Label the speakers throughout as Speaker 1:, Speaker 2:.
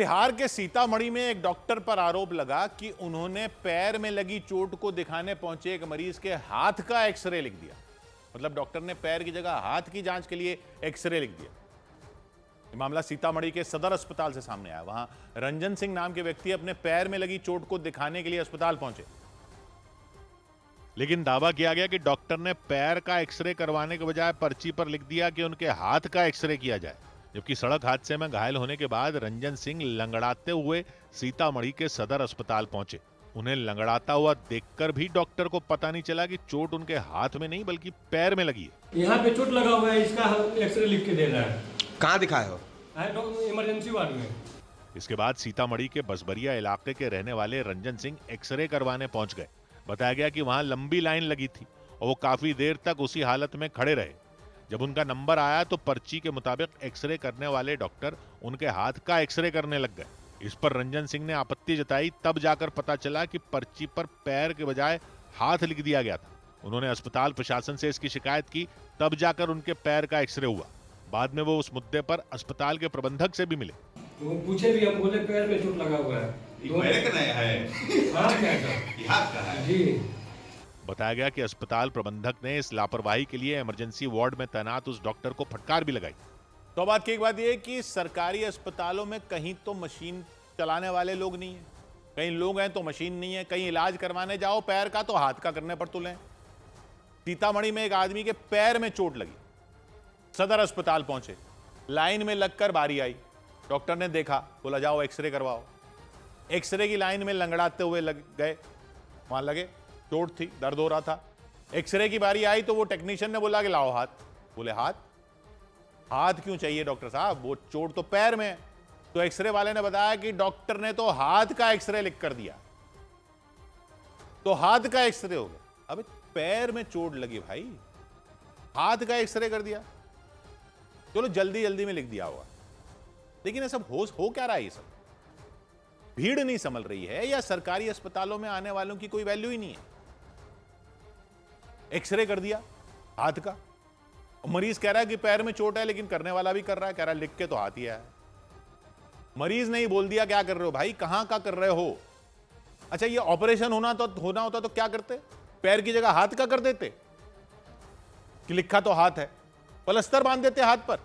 Speaker 1: बिहार के सीतामढ़ी में एक डॉक्टर पर आरोप लगा कि उन्होंने पैर में लगी चोट को दिखाने पहुंचे एक मरीज के हाथ का एक्सरे लिख दिया। मतलब डॉक्टर ने पैर की जगह हाथ की जांच के लिए एक्सरे लिख दिया। ये मामला सीतामढ़ी के सदर अस्पताल से सामने आया। वहां रंजन सिंह नाम के व्यक्ति अपने पैर में लगी चोट को दिखाने के लिए अस्पताल पहुंचे, लेकिन दावा किया गया कि डॉक्टर ने पैर का एक्सरे करवाने के बजाय पर्ची पर लिख दिया कि उनके हाथ का एक्सरे किया जाए। जबकि सड़क हादसे में घायल होने के बाद रंजन सिंह लंगड़ाते हुए सीतामढ़ी के सदर अस्पताल पहुंचे। उन्हें लंगड़ाता हुआ देखकर भी डॉक्टर को पता नहीं चला कि चोट उनके हाथ में नहीं बल्कि पैर में लगी है।
Speaker 2: यहाँ पे चोट लगा हुआ है, इसका एक्सरे लिख के दे रहा है।
Speaker 3: कहाँ दिखाए हो?
Speaker 2: इमरजेंसी वार्ड में।
Speaker 1: इसके बाद सीतामढ़ी के बसबरिया इलाके के रहने वाले रंजन सिंह एक्सरे करवाने पहुंच गए। बताया गया कि वहां लंबी लाइन लगी थी और वो काफी देर तक उसी हालत में खड़े रहे। जब उनका नंबर आया तो पर्ची के मुताबिक एक्सरे करने वाले डॉक्टर उनके हाथ का एक्सरे करने लग गए। इस पर रंजन सिंह ने आपत्ति जताई, तब जाकर पता चला कि पर्ची पर पैर के बजाय हाथ लिख दिया गया था। उन्होंने अस्पताल प्रशासन से इसकी शिकायत की, तब जाकर उनके पैर का एक्सरे हुआ। बाद में वो उस मुद्दे पर अस्पताल के प्रबंधक से भी मिले।
Speaker 2: वो पूछे भी, हम बोले पैर में चोट लगा हुआ है।
Speaker 4: पैर का नया है, हाथ का है
Speaker 2: जी।
Speaker 1: बताया गया कि अस्पताल प्रबंधक ने इस लापरवाही के लिए इमरजेंसी वार्ड में तैनात उस डॉक्टर को फटकार भी लगाई। तो बात की एक बात यह कि सरकारी अस्पतालों में कहीं तो मशीन चलाने वाले लोग नहीं है, कहीं लोग हैं तो मशीन नहीं है, कहीं इलाज करवाने जाओ पैर का तो हाथ का करने पर तुले। सीतामढ़ी में एक आदमी के पैर में चोट लगी, सदर अस्पताल पहुंचे, लाइन में लगकर बारी आई। डॉक्टर ने देखा, बोला जाओ एक्सरे करवाओ। एक्सरे की लाइन में लंगड़ाते हुए लग गए, वहां लगे, चोट थी, दर्द हो रहा था। एक्सरे की बारी आई तो वो टेक्नीशियन ने बोला कि लाओ हाथ। बोले हाथ क्यों चाहिए डॉक्टर साहब, वो चोट तो पैर में है। तो एक्सरे वाले ने बताया कि डॉक्टर ने तो हाथ का एक्सरे लिख कर दिया, तो हाथ का एक्सरे हो गया। अबे पैर में चोट लगी भाई, हाथ का एक्सरे कर दिया, चलो जल्दी जल्दी में लिख दिया होगा। लेकिन ये सब हो क्या रहा है? ये सब भीड़ नहीं संभल रही है या सरकारी अस्पतालों में आने वालों की कोई वैल्यू ही नहीं है? एक्सरे कर दिया हाथ का, मरीज कह रहा है कि पैर में चोट है, लेकिन करने वाला भी कर रहा है, कह रहा है लिख के तो हाथ ही है। मरीज ने ही बोल दिया क्या कर रहे हो भाई, कहां का कर रहे हो? अच्छा, ये ऑपरेशन होना होता तो क्या करते? पैर की जगह हाथ का कर देते कि लिखा तो हाथ है, प्लास्टर बांध देते हाथ पर,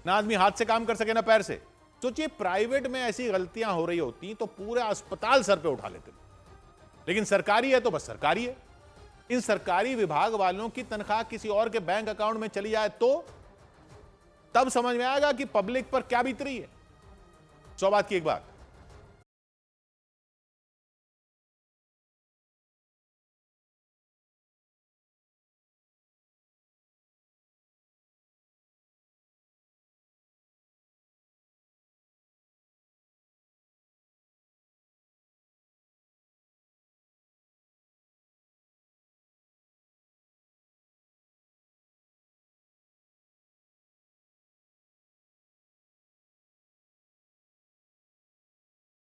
Speaker 1: ना आदमी हाथ से काम कर सके ना पैर से। सोचिए, प्राइवेट में ऐसी गलतियां हो रही होती तो पूरे अस्पताल सर पे उठा लेते, लेकिन सरकारी है तो बस सरकारी है। इन सरकारी विभाग वालों की तनख्वाह किसी और के बैंक अकाउंट में चली जाए तो तब समझ में आएगा कि पब्लिक पर क्या बीत रही है। 100 बात की एक बात,